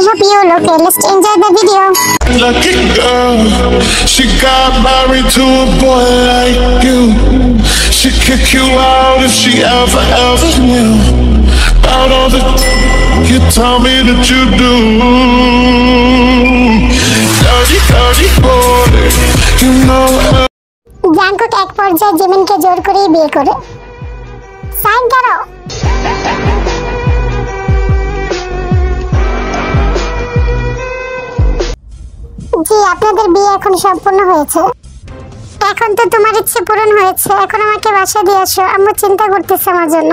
help you? Okay, let's enjoy the video. Lucky girl, she got married to a boy like you. She'd kick you out if she ever knew about all the you tell me that you do. Dirty, dirty boy, you know. Jungkook এক পর্যায়ে জিমিনকে জোর করে বিয়ে করে। Sign করো। জি, আপনাদের বিয়ে এখন সম্পূর্ণ হয়েছে। এখন তো তোমার ইচ্ছে পূরণ হয়েছে, এখন আমাকে বাসায় দিয়ে আসো। আম্মু চিন্তা করতেছে আমার জন্য।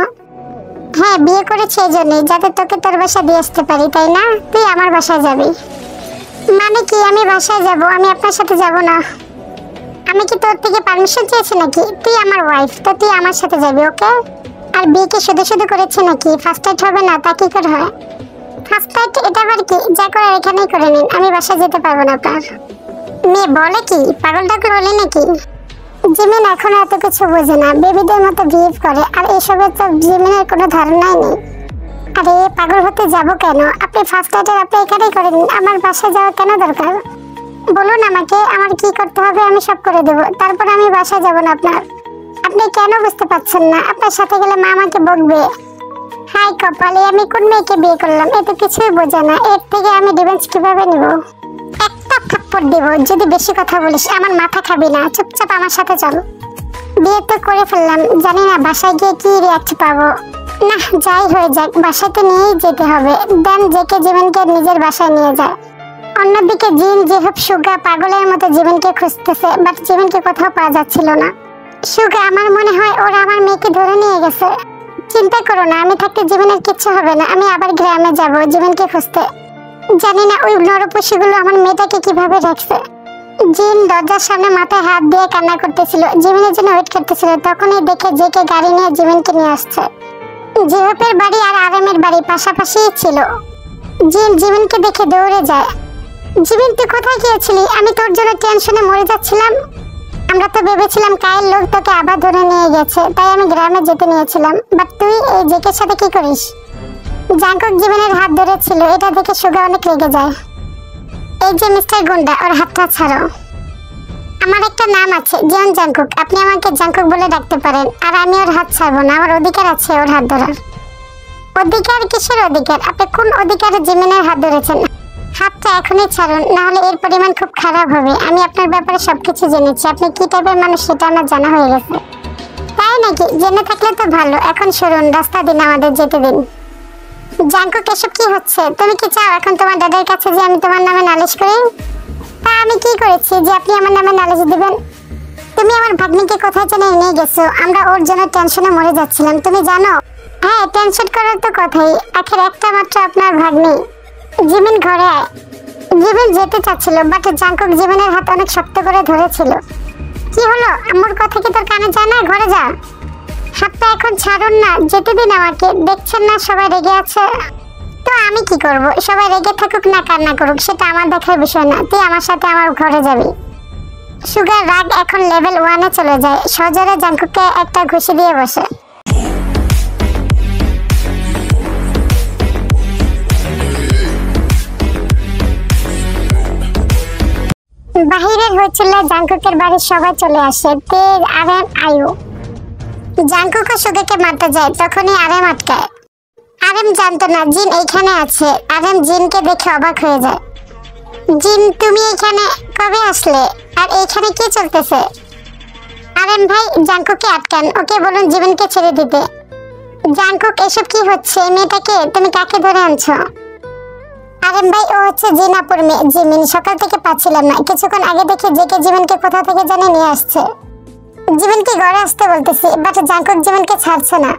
হ্যাঁ, বিয়ে করেছে এই জন্যই, যাতে তোকে তোর বাসায় দিয়ে আসতে পারি, তাই না? তুই আমার বাসায় যাবি। মানে কি, আমি বাসায় যাব, আমি আপনার সাথে যাব না? আমি কি তোর থেকে পারমিশন চেয়েছি নাকি? তুই আমার ওয়াইফ, তো তুই আমার সাথে যাবি, ওকে? আর বিয়ে কি শুধু শুধু করেছে নাকি? ফার্স্ট নাইট হবে না? তা কি করে হয়? ফার্স্ট নাইট এটা আবার কি? যা করে এখানেই করে নিন, আমি বাসায় যেতে পারবো না আপনার। মেয়ে বলে কি, পাগল টাগল হলে নাকি? জিমিন এখন এত কিছু বোঝে না, বেবিদের মতো বিহেভ করে, আর এসবের তো জিমিনের কোনো ধারণাই নেই। আরে পাগল হতে যাব কেন? আপনি ফার্স্ট নাইটের আপনি এখানেই করে নিন, আমার বাসায় যাওয়া কেন দরকার? বলুন আমাকে, আমার কি করতে হবে আমি সব করে দেব, তারপর আমি বাসায় যাব না আপনার। আপনি কেন বুঝতে পারছেন না? আপনার সাথে গেলে মা আমাকে বকবে। হাই কপালে, আমি কোন মেয়েকে বিয়ে করলাম, এত কিছুই বোঝে না। এর থেকে আমি ডিভেন্স কিভাবে নিব? একটা থাপ্পড় দেব যদি বেশি কথা বলিস। আমার মাথা খাবি না, চুপচাপ আমার সাথে চল। বিয়ে তো করে ফেললাম, জানি না বাসায় গিয়ে কি রিয়াক্ট পাবো। না, যাই হয়ে যাক, বাসাতে নিয়েই যেতে হবে। দেন জেকে জীবনকে নিজের বাসায় নিয়ে যায়। অন্যদিকে জিন যেসব সুগা পাগলের মতো জীবনকে খুঁজতেছে, বাট জীবনকে কোথাও পাওয়া যাচ্ছিল না। সুগা, আমার মনে হয় ওরা আমার মেয়েকে ধরে নিয়ে গেছে। চিন্তা করো না, আমি থাকতে জীবনের কিচ্ছু হবে না। আমি আবার গ্রামে যাব জীবনকে খুঁজতে। জানি না ওই নরপশুগুলো আমার মেয়েটাকে কিভাবে রাখছে। জিন দরজার সামনে মাথায় হাত দিয়ে কান্না করতেছিল, জীবনের জন্য ওয়েট করতেছিল। তখনই দেখে জেকে গাড়ি নিয়ে জীবনকে নিয়ে আসছে। জেহপের বাড়ি আর আরামের বাড়ি পাশাপাশি ছিল। জিন জীবনকে দেখে দৌড়ে যায়। জীবন, তুই কোথায় গিয়েছিলি? আমি তোর জন্য টেনশনে মরে যাচ্ছিলাম। আমরা তো ভেবেছিলাম কায়ের লোক তোকে আবার ধরে নিয়ে গেছে, তাই আমি গ্রামে যেতে নিয়েছিলাম। বাট তুই এই জেকের সাথে কি করিস? জাঙ্কুক জীবনের হাত ধরেছিল, এটা দেখে সুগা অনেক রেগে যায়। এই যে মিস্টার গুন্ডা, ওর হাতটা ছাড়ো। আমার একটা নাম আছে, জিয়ন জাঙ্কুক, আপনি আমাকে জাঙ্কুক বলে ডাকতে পারেন। আর আমি ওর হাত ছাড়বো না, আমার অধিকার আছে ওর হাত ধরার। অধিকার? কিসের অধিকার? আপনি কোন অধিকারে জিমিনের হাত ধরেছেন? হাতটা এখনই ছাড়ুন, না হলে এর পরিমাণ খুব খারাপ হবে। আমি আপনার ব্যাপারে সবকিছু জেনেছি, আপনি কি টাইপের মানুষ সেটা আমার জানা হয়ে গেছে। তাই নাকি? জেনে থাকলে তো ভালো। এখন সরুন, রাস্তা দিন, আমাদের যেতে দিন। জাঙ্কুক, এসব কি হচ্ছে? তুমি কি চাও এখন তোমার দাদার কাছে যে আমি তোমার নামে নালিশ করি? তা আমি কি করেছি যে আপনি আমার নামে নালিশ দিবেন? তুমি আমার ভাগ্নিকে কোথায় যেন নিয়ে গেছো, আমরা ওর জন্য টেনশনে মরে যাচ্ছিলাম, তুমি জানো? হ্যাঁ, টেনশন করার তো কথাই, আখের একটা মাত্র আপনার ভাগ্নি। জিমিন ঘরে আয়। জিমিন যেতে চাচ্ছিল, বাট জাঙ্কুক জীবনের হাত অনেক শক্ত করে ধরেছিল। কি হলো? আম্মুর কথা কি তোর কানে যায় না? ঘরে যা। হাতটা এখন ছাড়ুন না, যেতে দিন আমাকে। দেখছেন না সবাই রেগে আছে। তো আমি কি করব? সবাই রেগে থাকুক না কান্না করুক, সেটা আমার দেখার বিষয় না। তুই আমার সাথে আমার ঘরে যাবি। সুগার রাগ এখন লেভেল 1-এ চলে যায়। সজোরে জাঙ্কুককে একটা ঘুষি দিয়ে বসে। বাহিরের হইচলে জাঙ্কুকের বাড়ির সবাই চলে আসে। তেজ, আরেম, আয়ু। জাঙ্কুক ও সুগাকে মারতে যায়, তখনই আরেম আটকায়। আরেম জানতো না জিন এইখানে আছে। আরেম জিনকে দেখে অবাক হয়ে যায়। জিন, তুমি এখানে কবে আসলে? আর এইখানে কি চলতেছে? আরেম ভাই, জাঙ্কুককে আটকান, ওকে বলুন জীবনকে ছেড়ে দিতে। জাঙ্কুক, এসব কি হচ্ছে? মেয়েটাকে তুমি কাকে ধরে আনছো? আরেম ভাই, ও হচ্ছে জিনাপুর মেয়ে জিমিন। সকাল থেকে পাচ্ছিলাম না, কিছুক্ষণ আগে দেখে জেকে জীবনকে কোথা থেকে জানে নিয়ে আসছে। জীবনকে ঘরে আসতে বলতেছি, বাট জাঙ্কুক জীবনকে ছাড়ছে না।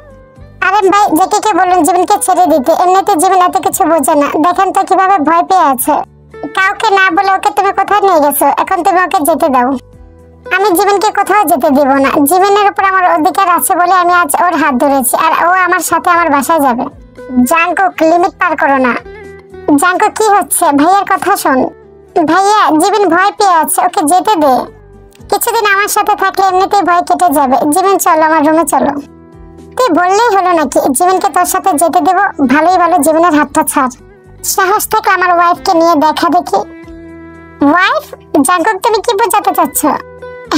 আরেম ভাই, জেকে বলুন জীবনকে ছেড়ে দিতে। এমনিতে জীবন এত কিছু বোঝে না, দেখেন তো কিভাবে ভয় পেয়ে আছে। কাউকে না বলে ওকে তুমি কোথায় নিয়ে গেছো, এখন তুমি ওকে যেতে দাও। আমি জীবনকে কোথাও যেতে দিব না। জীবনের উপর আমার অধিকার আছে বলে আমি আজ ওর হাত ধরেছি, আর ও আমার সাথে আমার বাসায় যাবে। জাঙ্কুক, লিমিট পার করো না। জাঙ্কুক, কি হচ্ছে? ভাইয়ার কথা শোন। ভাইয়া, জীবন ভয় পেয়ে আছে, ওকে যেতে দে। কিছুদিন আমার সাথে থাকলে এমনিতেই ভয় কেটে যাবে। জীবন চলো, আমার রুমে চলো। তুই বললেই হলো নাকি জীবনকে তোর সাথে যেতে দেব? ভালোই ভালো, জীবনের হাতটা ছাড়। সাহস থেকে আমার ওয়াইফকে নিয়ে দেখা দেখি। ওয়াইফ? জাঙ্কুক তুমি কি বোঝাতে চাচ্ছ?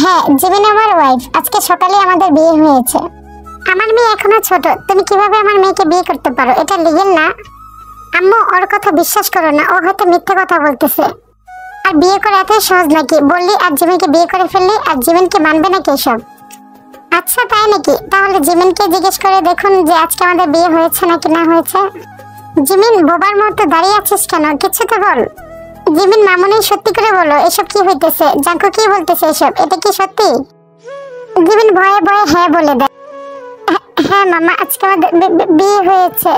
হ্যাঁ, জিমিন আমার ওয়াইফ। আজকে সকালে আমাদের বিয়ে হয়েছে। আমার মেয়ে এখনো ছোট, তুমি কিভাবে আমার মেয়েকে বিয়ে করতে পারো? এটা লিগ্যাল না। আম্মু, ওর কথা বিশ্বাস করো না, ও হয়তো মিথ্যা কথা বলতেছে। আর বিয়ে করা এতই সহজ নাকি? বললি আর জিমিনকে বিয়ে করে ফেললি, আর জিমিন কি মানবে নাকি এসব? আচ্ছা তাই নাকি? তাহলে জিমিনকে জিজ্ঞেস করে দেখুন যে আজকে আমাদের বিয়ে হয়েছে নাকি না হয়েছে। জিমিন, বোবার মতো দাঁড়িয়ে আছিস কেন? কিছু তো বল। জিমিন মামুনি, সত্যি করে বলো, এসব কি হইতেছে? জাঙ্কু কি বলতেছে এসব? এটা কি সত্যি? জিমিন ভয়ে ভয়ে হ্যাঁ বলে দেয়। হ্যাঁ মামা, আজকে আমাদের বিয়ে হয়েছে।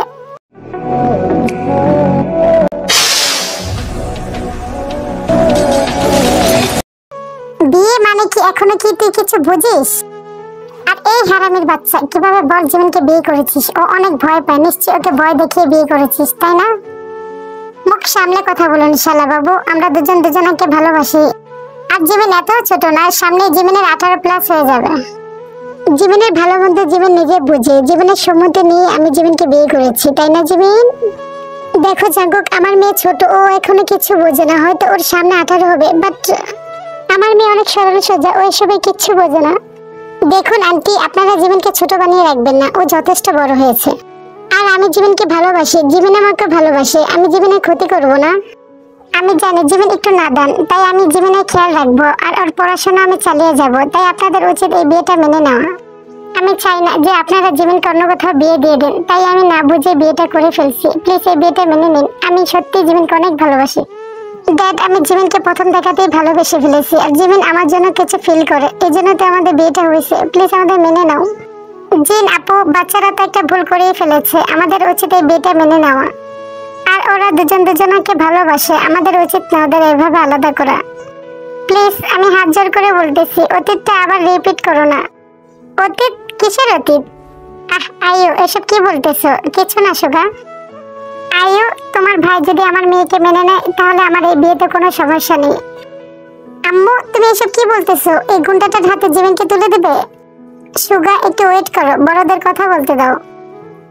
বিয়ে মানে কি? এখনো কি তুই কিছু বুঝিস? আর এই হারামির বাচ্চা, কিভাবে বল জিমিনকে বিয়ে করেছিস? ও অনেক ভয় পায়, নিশ্চয়ই ওকে ভয় দেখিয়ে বিয়ে করেছিস, তাই না? মুখ সামলে কথা বলুন শালা বাবু, আমরা দুজন দুজনকে ভালোবাসি। আর জিমিন এত ছোট না, সামনে জিমিনের 18+ হয়ে যাবে। জিমিনের ভালো মন্দ জিমিন নিজে বুঝে। জীবনের সম্মতি নিয়ে আমি জিমিনকে বিয়ে করেছি, তাই না জিমিন? দেখো জাঙ্কুক, আমার মেয়ে ছোট, ও এখনো কিছু বোঝে না। হয়তো ওর সামনে 18 হবে, বাট আমার মেয়ে অনেক সরল সোজা, ও এসবে কিচ্ছু বোঝে না। দেখুন আন্টি, আপনারা জিমিনকে ছোট বানিয়ে রাখবেন না, ও যথেষ্ট বড় হয়েছে। আর আমি জিমিনকে ভালোবাসি, জিমিন আমাকে ভালোবাসে, আমি জিমিনের ক্ষতি করব না। আমি জানি জিমিন একটু নাদান, তাই আমি জিমিনের খেয়াল রাখবো, আর ওর পড়াশোনা আমি চালিয়ে যাব। তাই আপনাদের উচিত এই বিয়েটা মেনে নেওয়া। আমি চাই না যে আপনারা জিমিনকে অন্য কোথাও বিয়ে দিয়ে দেন, তাই আমি না বুঝে বিয়েটা করে ফেলছি। প্লিজ এই বিয়েটা মেনে নিন। আমি সত্যি জিমিনকে অনেক ভালোবাসি। ড্যাড, আমি জিমিনকে প্রথম দেখাতেই ভালোবেসে ফেলেছি, আর জিমিন আমার জন্য কিছু ফিল করে, এই জন্য তো আমাদের বিয়েটা হয়েছে। প্লিজ আমাদের মেনে নাও। জিন আপু, বাচ্চারা তো একটা ভুল করেই ফেলেছে, আমাদের উচিত এই বিয়েটা মেনে নেওয়া। আর ওরা দুজন দুজনকে ভালোবাসে, আমাদের উচিত না ওদের এভাবে আলাদা করা। প্লিজ, আমি হাত জোর করে বলতেছি, অতীতটা আবার রিপিট করো না। অতীত? কিসের অতীত? আয়ু, এসব কি বলতেছো? কিছু না সুগা। আয়ু, তোমার ভাই যদি আমার মেয়েকে মেনে নেয়, তাহলে আমার এই বিয়েতে কোনো সমস্যা নেই। আম্মু, তুমি এসব কি বলতেছো? এই গুন্ডাটার হাতে জিমিনকে তুলে দেবে? সুগা, একটু ওয়েট করো, বড়দের কথা বলতে দাও।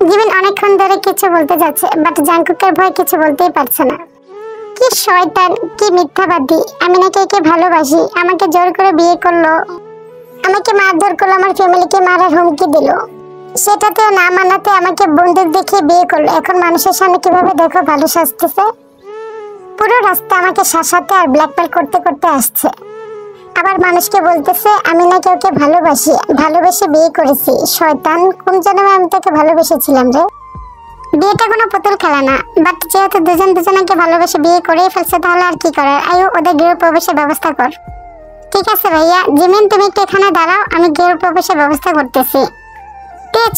জিমিন অনেকক্ষণ ধরে কিছু বলতে যাচ্ছে, বাট জাঙ্কুকের ভয় কিছু বলতেই পারছে না। কি শয়তান, কি মিথ্যাবাদী! আমি নাকি একে ভালোবাসি, আমাকে জোর করে বিয়ে করলো, আমাকে মারধর করলো, আমার ফ্যামিলিকে মারার হুমকি দিল, সেটাতেও না মানাতে আমাকে বন্দুক দেখিয়ে বিয়ে করলো। এখন মানুষের সামনে কিভাবে দেখো ভালো সাজতেছে। পুরো রাস্তা আমাকে শাসাতে আর ব্ল্যাকমেল করতে করতে আসছে। আবার মানুষকে বলতেছে আমি নাকি ওকে ভালোবাসি, ভালোবেসে বিয়ে করেছি। শয়তান, কোন জন্মে আমি তাকে ভালোবেসেছিলাম রে? বিয়েটা কোনো পুতুল খেলা না, বাট যেহেতু দুজন দুজনকে ভালোবেসে বিয়ে করেই ফেলছে, তাহলে আর কি করার। আয়ু, ওদের গৃহ প্রবেশের ব্যবস্থা কর। ঠিক আছে ভাইয়া। জিমিন, তুমি একটু এখানে দাঁড়াও, আমি গৃহ প্রবেশের ব্যবস্থা করতেছি।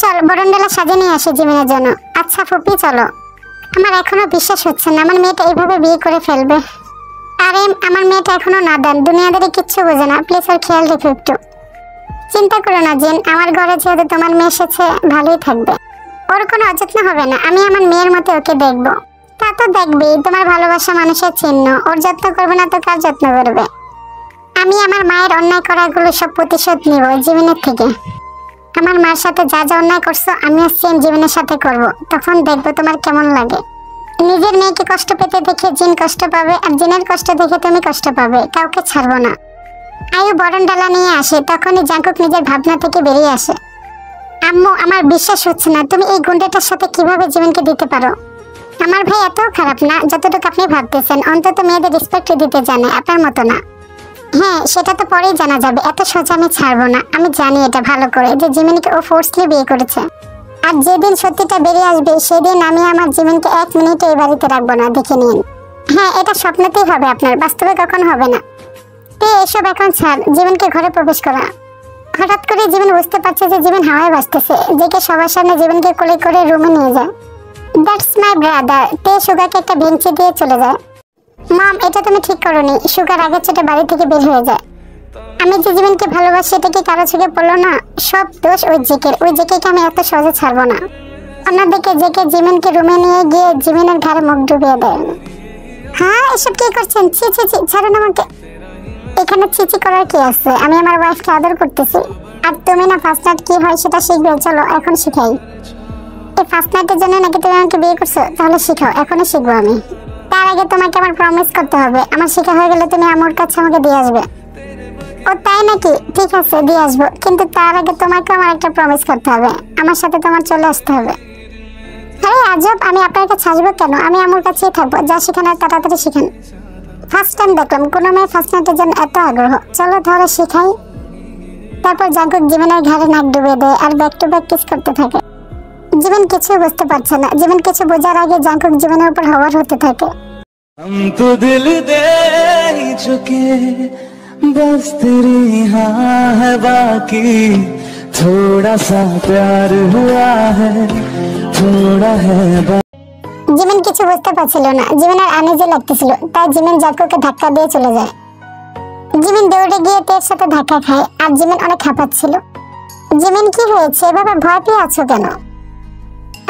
চল, বরণডালা সাজিয়ে নিয়ে আসি জিমিনের জন্য। আচ্ছা ফুপি, চলো। আমার এখনো বিশ্বাস হচ্ছে না আমার মেয়েটা এইভাবে বিয়ে করে ফেলবে। আরে আমার মেয়েটা এখনো নাদান, দুনিয়াদারি কিচ্ছু বোঝে না। প্লিজ ওর খেয়াল রেখো একটু। চিন্তা করো না জিন, আমার ঘরে যেহেতু তোমার মেয়ে এসেছে, ভালোই থাকবে। ওর কোনো অযত্ন হবে না, আমি আমার মেয়ের মতো ওকে দেখবো। তা তো দেখবেই, তোমার ভালোবাসা মানুষের চিহ্ন। ওর যত্ন করবে না তো কার যত্ন করবে? আমি আমার মায়ের অন্যায় করাগুলো সব প্রতিশোধ নিব জিমিনের থেকে। আমার মার সাথে যা যা অন্যায় করছো, আমিও সেম জীবনের সাথে করব। তখন দেখবো তোমার কেমন লাগে। নিজের মেয়েকে কষ্ট পেতে দেখে জিন কষ্ট পাবে, আর জিনের কষ্ট দেখে তুমি কষ্ট পাবে। কাউকে ছাড়বো না। আয়ু বরণডালা নিয়ে আসে, তখনই জাঙ্কুক নিজের ভাবনা থেকে বেরিয়ে আসে। আম্মু, আমার বিশ্বাস হচ্ছে না তুমি এই গুন্ডাটার সাথে কিভাবে জীবনকে দিতে পারো। আমার ভাই এত খারাপ না যতটুকু আপনি ভাবতেছেন। অন্তত মেয়েদের রেসপেক্ট দিতে জানে, আপনার মতো না। হ্যাঁ, সেটা তো পরেই জানা যাবে, এত সোজা আমি ছাড়বো না। আমি জানি এটা ভালো করে যে জিমিনকে ও ফোর্সলি বিয়ে করেছে। আর যেদিন সত্যিটা বেরিয়ে আসবে, সেদিন আমি আমার জিমিনকে 1 মিনিটও এই বাড়িতে রাখবো না, দেখে নিন। হ্যাঁ, এটা স্বপ্নতেই হবে আপনার, বাস্তবে কখনো হবে না। এসব এখন ছাড়, জিমিনকে ঘরে প্রবেশ করা। হঠাৎ করে জিমিন বুঝতে পারছে যে জিমিন হাওয়ায় ভাসতেছে। জেকে সবার সামনে জিমিনকে কোলে করে রুমে নিয়ে যায়। That's my brother. সুগাকে একটা বেঞ্চি দিয়ে চলে যায়। মম, এটা তুমি ঠিক করোনি। সুগার আগের চোটে বাড়ি থেকে বের হয়ে যায়। আমি যে জিমিনকে ভালোবাসি, এটা কি কারো চোখে পড়লো না? সব দোষ ওই জেকের। ওই জেকেকে আমি এত সহজে ছাড়বো না। অন্যদিকে জেকে জিমিনকে রুমে নিয়ে গিয়ে জিমিনের ঘাড়ে মুখ ডুবিয়ে দেয়। হ্যাঁ, এসব কি করছেন? ছি ছি ছি, ছাড়ুন আমাকে। এখানে চিচি করার কি আছে? আমি আমার ওয়াইফকে আদর করতেছি। আর তুমি না ফার্স্ট নাইট কি হয় সেটা শিখবে, চলো এখন শিখাই। এই ফার্স্ট নাইটের জন্য নাকি তুমি আমাকে বিয়ে করছো? তাহলে শিখাও, এখনই শিখবো আমি। তার আগে তোমাকে আমার প্রমিস করতে হবে, আমার শেখা হয়ে গেলে তুমি আমার কাছে আমাকে দিয়ে আসবে। ও তাই নাকি? ঠিক আছে, দিয়ে আসবো, কিন্তু তার আগে তোমাকে আমার একটা প্রমিস করতে হবে, আমার সাথে তোমার চলে আসতে হবে। আরে আজব, আমি আপনার কাছে আসবো কেন? আমি আমার কাছেই থাকবো, যা শিখানোর তাড়াতাড়ি শিখান। ফার্স্ট টাইম দেখলাম কোনো মেয়ে ফার্স্ট নাইটের জন্য এত আগ্রহ। চলো তাহলে শিখাই। তারপর জাঙ্কুক জিমিনের ঘাড়ে নাক ডুবে দেয় আর ব্যাক টু ব্যাক কিস করতে থাকে। জিমিন কিছু বুঝতে পারছে না। জিমিন কিছু বোঝার আগে জাঙ্কুক জিমিনের উপর হওয়ার হতে থাকে। हम तो दिल दे ही चुके, बस तेरी हाँ है बाकी, थोड़ा सा प्यार हुआ है, थोड़ा है জিমিন কিছু বুঝতে পারছিল না। জিমিনের আনইজি লাগতেছিল, তাই জিমিন জাঙ্কুককে ধাক্কা দিয়ে চলে যায়। জিমিন দৌড়ে গিয়ে তের সাথে ধাক্কা খায় আর জিমিন অনেক হাঁপাচ্ছিল। জিমিন কি হয়েছে? এভাবে ভয় পেয়ে আছো কেন?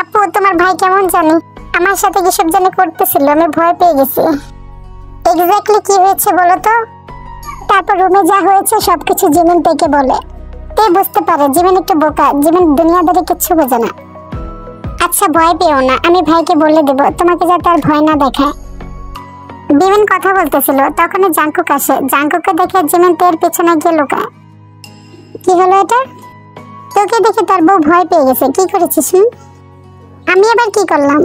আপু তোমার ভাই কেমন জানি আমার সাথে কিসব জানি করতেছিল, আমি ভয় পেয়ে গেছি। এক্স্যাক্টলি কি হয়েছে বলো তো? তারপর রুমে যা হয়েছে সবকিছু জিমিন থেকে বলে। তে বুঝতে পারে জিমিন একটু বোকা, জিমিন দুনিয়াদারি কিচ্ছু বোঝে না। আচ্ছা ভয় পেও না, আমি ভাইকে বলে দেব তোমাকে যাতে আর ভয় না দেখায়। জিমিন কথা বলতেছিল, তখনই জাঙ্কুক আসে। জাঙ্কুককে দেখে জিমিন তের পেছনে গিয়ে লুকায়। কি হলো এটা? তোকে দেখে তার বউ ভয় পেয়ে গেছে। কি করেছিস? আমি আবার কি করলাম?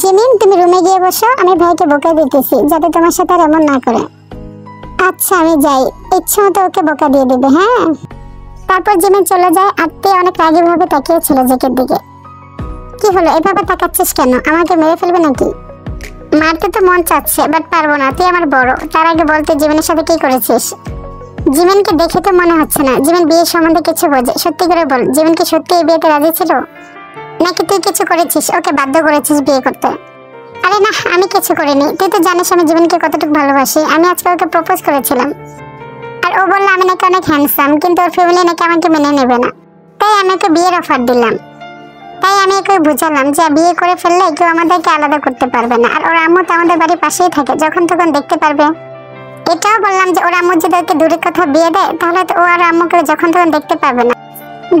জিমিন তুমি রুমে গিয়ে বসো, আমি ভাইকে বোকা দিতেছি যাতে তোমার সাথে আর এমন না করে। আচ্ছা আমি যাই, ইচ্ছে মতো ওকে বোকা দিয়ে দিবে। হ্যাঁ। তারপর জিমিন চলে যায় আর তে অনেক রাগী ভাবে তাকিয়েছিল জেকের দিকে। কি হলো, এভাবে তাকাচ্ছিস কেন? আমাকে মেরে ফেলবে নাকি? মারতে তো মন চাচ্ছে বাট পারবো না, তুই আমার বড়। তার আগে বলতে জিমিনের সাথে কি করেছিস? জিমিনকে দেখে তো মনে হচ্ছে না জিমিন বিয়ের সম্বন্ধে কিছু বোঝে। সত্যি করে বল, জিমিন কি সত্যি এই বিয়েতে রাজি ছিল নাকি তুই কিছু করেছিস, ওকে বাধ্য করেছিস বিয়ে করতে? আরে না, আমি কিছু করিনি। তুই তো জানিস আমি জিমিনকে কতটুকু ভালোবাসি। আমি আজকে ওকে প্রপোজ করেছিলাম আর ও বললো আমি নাকি অনেক হ্যান্ডসাম, কিন্তু ওর ফ্যামিলি নাকি আমাকে মেনে নেবে না। তাই আমি ওকে বিয়ের অফার দিলাম। তাই আমি ওকে বুঝালাম যে বিয়ে করে ফেললে কেউ আমাদেরকে আলাদা করতে পারবে না, আর ওর আম্মু তো আমাদের বাড়ির পাশেই থাকে, যখন তখন দেখতে পারবে। এটাও বললাম যে ওর আম্মু যদি ওকে দূরের কথা বিয়ে দেয় তাহলে তো ও আর আম্মুকে যখন তখন দেখতে পারবে না।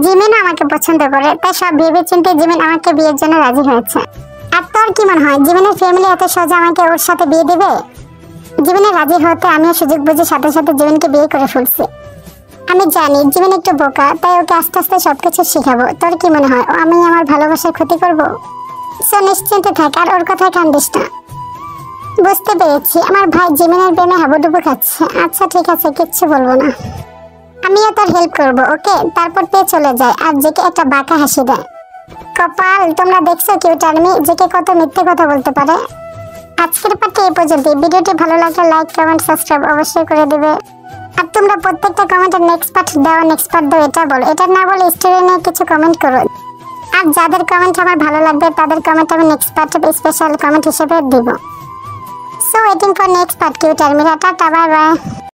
জিমিনও আমাকে পছন্দ করে, তাই সব ভেবে চিন্তে জিমিন আমাকে বিয়ের জন্য রাজি হয়েছে। আর তোর কি মনে হয় জিমিনের ফ্যামিলি এত সহজে আমাকে ওর সাথে বিয়ে দেবে? জিমিনের রাজি হতে আমিও সুযোগ বুঝে সাথে সাথে জিমিনকে বিয়ে করে ফেলছি। আমি জানি জিমিন একটু বোকা, তাই ওকে আস্তে আস্তে সবকিছু শিখাবো। তোর কি মনে হয় আমি আমার ভালোবাসার ক্ষতি করব? সো নিশ্চিন্তে থাক আর ওর কথায় কান দিস না। বুঝতে পেরেছি, আমার ভাই জিমিনের প্রেমে হাবুডুবু খাচ্ছে। আচ্ছা ঠিক আছে, কিচ্ছু বলবো না। আমিও তোর হেল্প করবো, ওকে? তারপর পেয়ে চলে যায় আর জেকে একটা বাঁকা হাসি দেয়। কপাল, তোমরা দেখছো কিউট আর্মি জেকে কত মিথ্যে কথা বলতে পারে। আজকের পার্টি এই পর্যন্ত। ভিডিওটি ভালো লাগলে লাইক কমেন্ট সাবস্ক্রাইব অবশ্যই করে দিবে। আর তোমরা প্রত্যেকটা কমেন্টে নেক্সট পার্ট দাও, নেক্সট পার্ট দাও এটা বলো। এটা না বলে স্টোরি নিয়ে কিছু কমেন্ট করো। আর যাদের কমেন্ট আমার ভালো লাগবে তাদের কমেন্ট আমি নেক্সট পার্টে স্পেশাল কমেন্ট হিসেবে দিব। So waiting for next part cute army. Tata, bye bye.